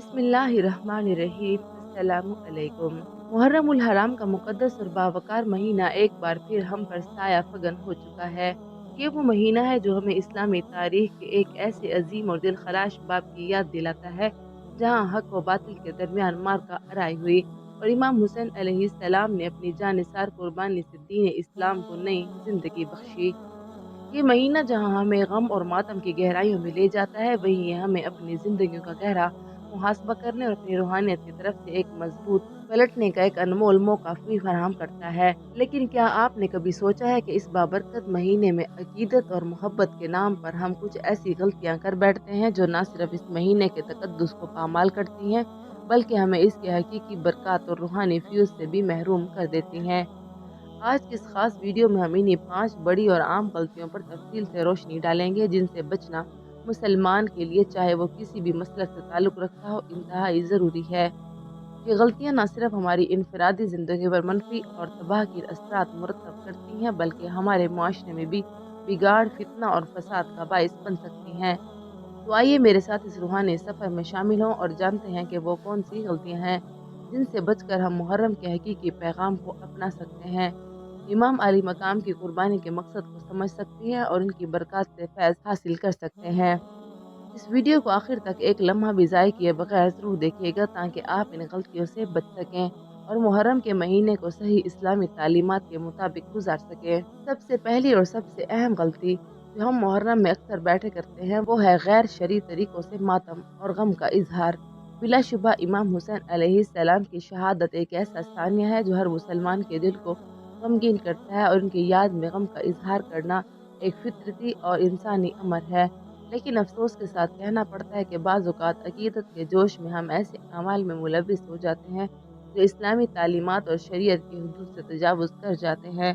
बिस्मिल्लाहिर्रहमानिर्रहीम। अस्सलामुअलैकुम। मुहर्रमुल हराम का मुक़द्दस और बावकार महीना एक बार फिर हम पर साया फगन हो चुका है। ये वो महीना है जो हमें इस्लामी तारीख के एक ऐसे अजीम और दिलखराश बाब की याद दिलाता है जहाँ हक व बातिल के दरमियान मार्का अराई हुई और इमाम हुसैन अलैहिस्सलाम ने अपनी जान निसार कुर्बानी से दीन इस्लाम को नई जिंदगी बख्शी। ये महीना जहाँ हमें गम और मातम की गहराइयों में ले जाता है, वहीं ये हमें अपनी जिंदगियों का गहरा मुहासबा करने और अपनी रूहानियत की तरफ से एक मजबूत पलटने का एक अनमोल मौका भी फराहम करता है। लेकिन क्या आपने कभी सोचा है कि इस बाबरकत महीने में अकीदत और मोहब्बत के नाम पर हम कुछ ऐसी गलतियां कर बैठते हैं जो न सिर्फ इस महीने के तकद्दुस को पामाल करती हैं, बल्कि हमें इसके हकीकी बरकत और रूहानी फ्यूज से भी महरूम कर देती हैं। आज की इस खास वीडियो में हम इन्हीं 5 बड़ी और आम गलतियों पर तफसील से रोशनी डालेंगे जिनसे बचना मुसलमान के लिए, चाहे वो किसी भी मसलक से ताल्लुक़ रखता हो, इंतहाई ज़रूरी है। ये गलतियाँ न सिर्फ हमारी इनफरादी ज़िंदगी पर मनफी और तबाहकुन असरात मुरतब करती हैं, बल्कि हमारे मुआशरे में भी बिगाड़, फितना और फसाद का बाइस बन सकती हैं। तो आइए मेरे साथ इस रूहानी सफ़र में शामिल हों और जानते हैं कि वो कौन सी गलतियाँ हैं जिनसे बचकर हम मुहर्रम के हकीकी पैगाम को अपना सकते हैं, इमाम अली मकाम की कुर्बानी के मकसद को समझ सकते हैं और इनकी बरकत से फैज़ हासिल कर सकते हैं। इस वीडियो को आखिर तक एक लम्हा भी ज़ाय किए बगैर ज़रूर देखिएगा ताकि आप इन गलतियों से बच सकें और मुहर्रम के महीने को सही इस्लामी तालीमात के मुताबिक गुजार सकें। सबसे पहली और सबसे अहम गलती जो हम मुहर्रम में अक्सर बैठे करते हैं वो है गैर शरई तरीकों से मातम और गम का इजहार। बिलाशुबा इमाम हुसैन अलैहिस्सलाम की शहादत एक ऐसा सानिया है जो हर मुसलमान के दिल को गमगीन करता है और उनकी याद में गम का इजहार करना एक फितरती और इंसानी अमर है। लेकिन अफसोस के साथ कहना पड़ता है कि बाज़ औक़ात अक़ीदत के जोश में हम ऐसे अमाल में मुलविस हो जाते हैं जो इस्लामी तालीमात और शरीयत की हदूद से तजावुज़ कर जाते हैं।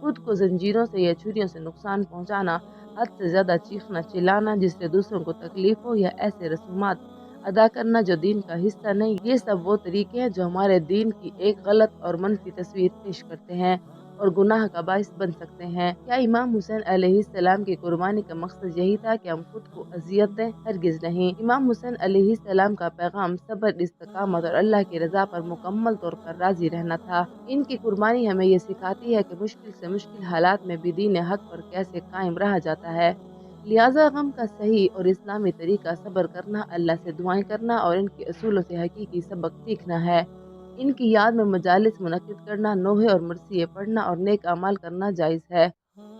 खुद को जंजीरों से या छुरियों से नुकसान पहुँचाना, हद से ज़्यादा चीखना चिल्लाना जिससे दूसरों को तकलीफ हो, या ऐसे रसूमात अदा करना जो दीन का हिस्सा नहीं, ये सब वो तरीके हैं जो हमारे दीन की एक गलत और मनफी तस्वीर पेश करते हैं और गुनाह का बाइस बन सकते हैं। क्या इमाम हुसैन अलैहिस्सलाम की कुर्बानी का मकसद यही था कि हम खुद को अजियत दें? हरगिज नहीं। इमाम हुसैन अलैहिस्सलाम का पैगाम सब्र, इस्तिकामत और अल्लाह की रजा पर मुकम्मल तौर पर राजी रहना था। इनकी कुर्बानी हमें ये सिखाती है कि मुश्किल से मुश्किल हालात में भी दीन हक पर कैसे कायम रहा जाता है। लिहाजा गम का सही और इस्लामी तरीका सब्र करना, अल्लाह से दुआएं करना और इनके असूलों से हकीकी सबक सीखना है। इनकी याद में मजालिस मुनक्किद करना, नोहे और मरसिए पढ़ना और नेक अमाल करना जायज़ है,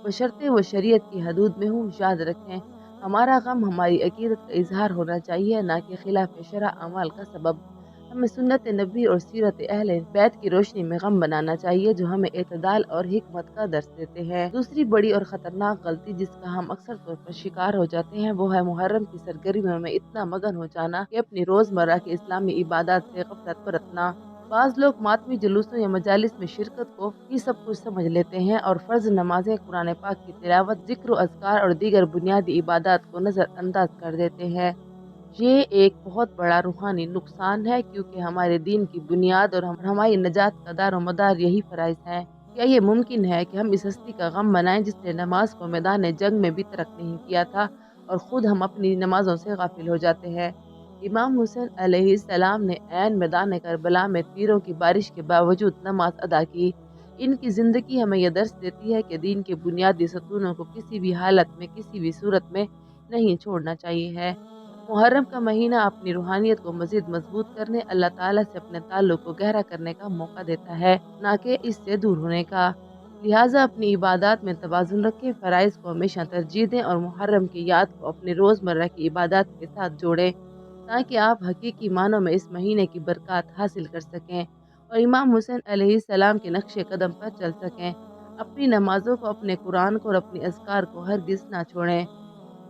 बशर्ते वो शरीयत की हदूद में हो। याद रखें, हमारा गम हमारी अकीदत का इजहार होना चाहिए, ना कि खिलाफ शरअ अमाल का सबब। हमें सुन्नत नबी और सीरत अहले बैत की रोशनी में गम बनाना चाहिए जो हमें एतदाल और हिकमत का दर्स देते हैं। दूसरी बड़ी और ख़तरनाक गलती जिसका हम अक्सर तौर पर शिकार हो जाते हैं वो है मुहर्रम की सरगर्मियों में इतना मगन हो जाना कि अपनी रोज़मर्रा की इस्लामी इबादत से गफलत बरतना। बाज़ लोग मातमी जुलूसों या मजालिस में शिरकत को ही सब कुछ समझ लेते हैं और फ़र्ज नमाजें, कुरान पाक की तिलावत, ज़िक्र, अज़कार और दीगर बुनियादी इबादत को नज़रअंदाज कर देते हैं। ये एक बहुत बड़ा रूहानी नुकसान है क्योंकि हमारे दीन की बुनियाद और हमारी नजात का दारोमदार यही फ़राइज़ हैं। क्या ये मुमकिन है कि हम इस हस्ती का गम मनाएं जिसने नमाज को मैदान जंग में भी तरक नहीं किया था और ख़ुद हम अपनी नमाजों से गाफिल हो जाते हैं? इमाम हुसैन अलैहिस्सलाम ने ऐन मैदान करबला में तीरों की बारिश के बावजूद नमाज अदा की। इनकी ज़िंदगी हमें यह दर्स देती है कि दीन के बुनियादी सतूनों को किसी भी हालत में, किसी भी सूरत में नहीं छोड़ना चाहिए है। मुहर्रम का महीना अपनी रूहानियत को मज़ीद मजबूत करने, अल्लाह ताला से अपने ताल्लुक़ को गहरा करने का मौका देता है, ना कि इससे दूर होने का। लिहाजा अपनी इबादत में तवाज़ुन रखें, फ़राइज़ को हमेशा तरजीह दें और मुहर्रम की याद को अपनी रोज़मर्रा की इबादत के साथ जोड़ें ताकि आप हकीकी मानों में इस महीने की बरकत हासिल कर सकें और इमाम हुसैन अलैहिस्सलाम के नक्शे कदम पर चल सकें। अपनी नमाज़ों को, अपने कुरान को और अपने अज़कार को हरगिज़ ना छोड़ें।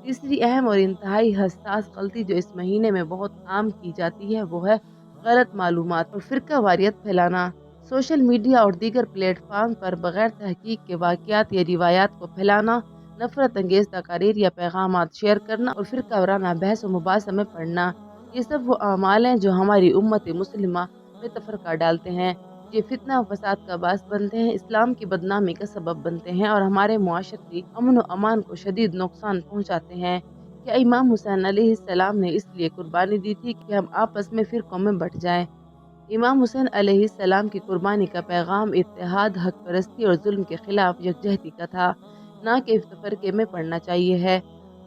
तीसरी अहम और इंतहाई हसास गलती जो इस महीने में बहुत आम की जाती है वो है गलत मालूमात और फ़िरका वारियत फैलाना। सोशल मीडिया और दीगर प्लेटफॉर्म पर बगैर तहकीक के वाक़यात या रिवायात को फैलाना, नफ़रत अंगेज़ तकारीर या पैगामात शेयर करना और फ़िरका वाराना बहस व मुबाहसा में पढ़ना, ये सब वो अमाल हैं जो हमारी उम्मत मुस्लिमा में तफ़रक़ा डालते हैं। ये फितना व फसाद का बास बनते हैं, इस्लाम की बदनामी का सबब बनते हैं और हमारे मुआशरती अमन व अमान को शदीद नुकसान पहुँचाते हैं। کیا امام حسین علیہ السلام نے اس لیے قربانی دی تھی کہ ہم آپس میں فرقوں میں بٹ جائیں؟ امام حسین علیہ السلام کی قربانی کا پیغام اتحاد، حق پرستی اور ظلم کے خلاف یکجہتی کا تھا، نہ کہ تفرقے میں پڑنا چاہیے ہے۔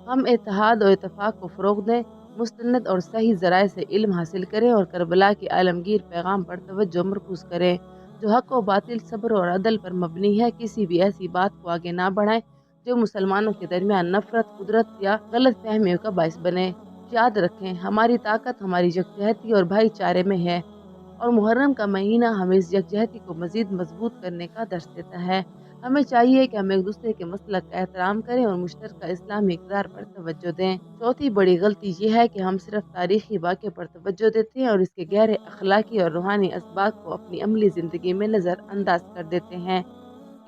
ہم اتحاد اور اتفاق کو فروغ دیں، مستند اور صحیح ذرائع سے علم حاصل کریں اور کربلا کے عالمگیر پیغام پر توجہ مرکوز کریں جو حق و باطل، صبر اور عدل پر مبنی ہے۔ کسی بھی ایسی بات کو آگے نہ بڑھائیں جو مسلمانوں کے درمیان نفرت، قدرت یا غلط فہمیوں کا باعث بنے۔ یاد رکھیں، ہماری طاقت ہماری یکجہتی اور بھائی چارے میں ہے، اور محرم کا مہینہ ہمیں اس یکجہتی کو مزید مضبوط کرنے کا درس دیتا ہے۔ ہمیں چاہیے کہ ہم ایک دوسرے کے مسلک کا احترام کریں اور مشترکہ اسلامی اقدار پر توجہ دیں۔ چوتھی بڑی غلطی یہ ہے کہ ہم صرف تاریخی واقعے پر توجہ دیتے ہیں اور اس کے گہرے اخلاقی اور روحانی اسباق کو اپنی عملی زندگی میں نظر انداز کر دیتے ہیں۔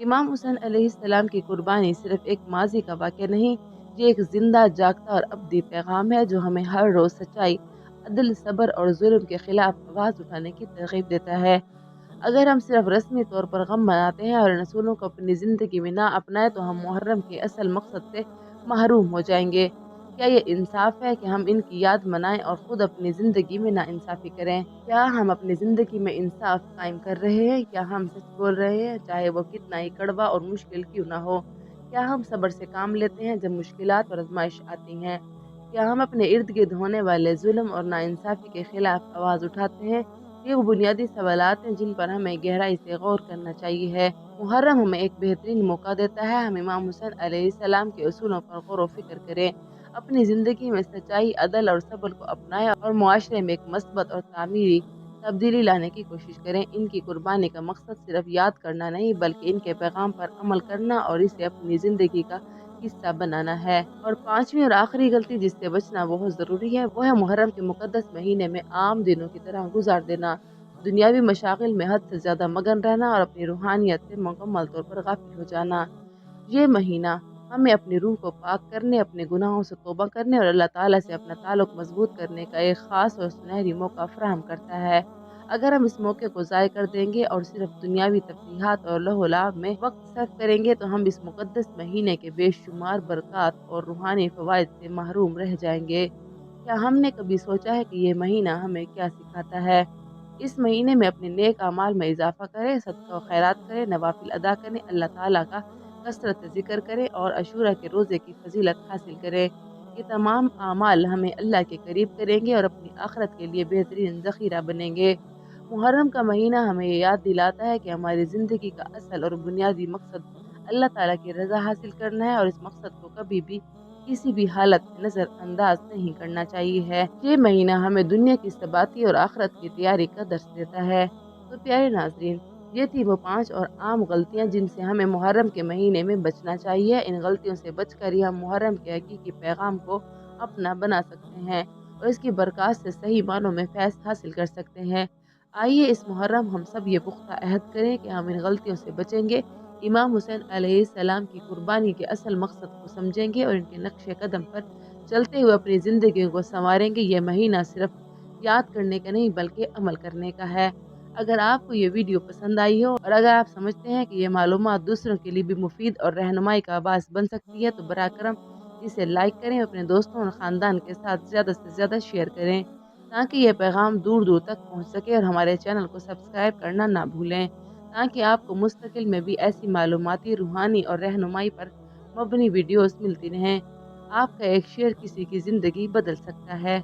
امام حسین علیہ السلام کی قربانی صرف ایک ماضی کا واقعہ نہیں، یہ ایک زندہ، جاگتا اور ابدی پیغام ہے جو ہمیں ہر روز سچائی، عدل، صبر اور ظلم کے خلاف آواز اٹھانے کی ترغیب دیتا ہے۔ اگر ہم صرف رسمی طور پر غم مناتے ہیں اور ان اصولوں کو اپنی زندگی میں نہ اپنائیں تو ہم محرم کے اصل مقصد سے محروم ہو جائیں گے۔ کیا یہ انصاف ہے کہ ہم ان کی یاد منائیں اور خود اپنی زندگی میں ناانصافی کریں؟ کیا ہم اپنی زندگی میں انصاف قائم کر رہے ہیں؟ کیا ہم سچ بول رہے ہیں، چاہے وہ کتنا ہی کڑوا اور مشکل کیوں نہ ہو؟ کیا ہم صبر سے کام لیتے ہیں جب مشکلات اور آزمائش آتی ہیں؟ کیا ہم اپنے ارد گرد ہونے والے ظلم اور ناانصافی کے خلاف آواز اٹھاتے ہیں؟ یہ وہ بنیادی سوالات ہیں جن پر ہمیں گہرائی سے غور کرنا چاہیے ہے۔ محرم ہمیں ایک بہترین موقع دیتا ہے ہم امام حسین علیہ السلام کے اصولوں پر غور و فکر کریں، اپنی زندگی میں سچائی، عدل اور صبر کو اپنائیں اور معاشرے میں ایک مثبت اور تعمیری تبدیلی لانے کی کوشش کریں۔ ان کی قربانی کا مقصد صرف یاد کرنا نہیں بلکہ ان کے پیغام پر عمل کرنا اور اسے اپنی زندگی کا حصہ بنانا ہے۔ اور پانچویں اور آخری غلطی جس سے بچنا بہت ضروری ہے وہ ہے محرم کے مقدس مہینے میں عام دنوں کی طرح گزار دینا، دنیاوی مشاغل میں حد سے زیادہ مگن رہنا اور اپنی روحانیت سے مکمل طور پر غافل ہو جانا۔ یہ مہینہ ہمیں اپنی روح کو پاک کرنے، اپنے گناہوں سے توبہ کرنے اور اللہ تعالیٰ سے اپنا تعلق مضبوط کرنے کا ایک خاص اور سنہری موقع فراہم کرتا ہے۔ اگر ہم اس موقع کو ضائع کر دیں گے اور صرف دنیاوی تفریحات اور لہو و لعب میں وقت صرف کریں گے تو ہم اس مقدس مہینے کے بے شمار برکات اور روحانی فوائد سے محروم رہ جائیں گے۔ کیا ہم نے کبھی سوچا ہے کہ یہ مہینہ ہمیں کیا سکھاتا ہے؟ اس مہینے میں اپنے نیک اعمال میں اضافہ کریں، صدقہ و خیرات کریں، نوافل ادا کریں، اللہ تعالیٰ کا کثرت سے ذکر کریں اور عاشوراء کے روزے کی فضیلت حاصل کریں۔ یہ تمام اعمال ہمیں اللہ کے قریب کریں گے اور اپنی آخرت کے لیے بہترین ذخیرہ بنیں گے۔ محرم کا مہینہ ہمیں یہ یاد دلاتا ہے کہ ہماری زندگی کا اصل اور بنیادی مقصد اللہ تعالیٰ کی رضا حاصل کرنا ہے اور اس مقصد کو کبھی بھی کسی بھی حالت میں نظر انداز نہیں کرنا چاہیے ہے۔ یہ مہینہ ہمیں دنیا کی ثباتی اور آخرت کی تیاری کا درس دیتا ہے۔ تو پیارے ناظرین، یہ تھی وہ 5 اور عام غلطیاں جن سے ہمیں محرم کے مہینے میں بچنا چاہیے۔ ان غلطیوں سے بچ کر ہی ہم محرم کے حقیقی پیغام کو اپنا بنا سکتے ہیں اور اس کی برکات سے صحیح معنوں میں فیض حاصل کر سکتے ہیں۔ آئیے اس محرم ہم سب یہ پختہ عہد کریں کہ ہم ان غلطیوں سے بچیں گے، امام حسین علیہ السلام کی قربانی کے اصل مقصد کو سمجھیں گے اور ان کے نقش قدم پر چلتے ہوئے اپنی زندگی کو سنواریں گے۔ یہ مہینہ صرف یاد کرنے کا نہیں بلکہ عمل کرنے کا ہے۔ اگر آپ کو یہ ویڈیو پسند آئی ہو اور اگر آپ سمجھتے ہیں کہ یہ معلومات دوسروں کے لیے بھی مفید اور رہنمائی کا باعث بن سکتی ہے تو براہ کرم اسے لائک کریں، اپنے دوستوں اور خاندان کے ساتھ زیادہ سے زیادہ شیئر کریں تاکہ یہ پیغام دور دور تک پہنچ سکے، اور ہمارے چینل کو سبسکرائب کرنا نہ بھولیں تاکہ آپ کو مستقل میں بھی ایسی معلوماتی، روحانی اور رہنمائی پر مبنی ویڈیوز ملتی رہیں۔ آپ کا ایک شیئر کسی کی زندگی بدل سکتا ہے۔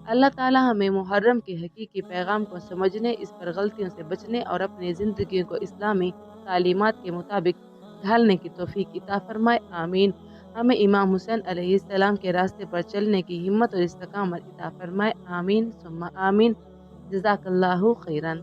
اللہ تعالیٰ ہمیں محرم کے حقیقی پیغام کو سمجھنے، اس پر غلطیوں سے بچنے اور اپنی زندگی کو اسلامی تعلیمات کے مطابق ڈھالنے کی توفیق عطا فرمائے، آمین۔ ہمیں امام حسین علیہ السلام کے راستے پر چلنے کی ہمت اور استقامت عطا فرمائے، آمین ثم آمین۔ جزاک اللہ خیرا۔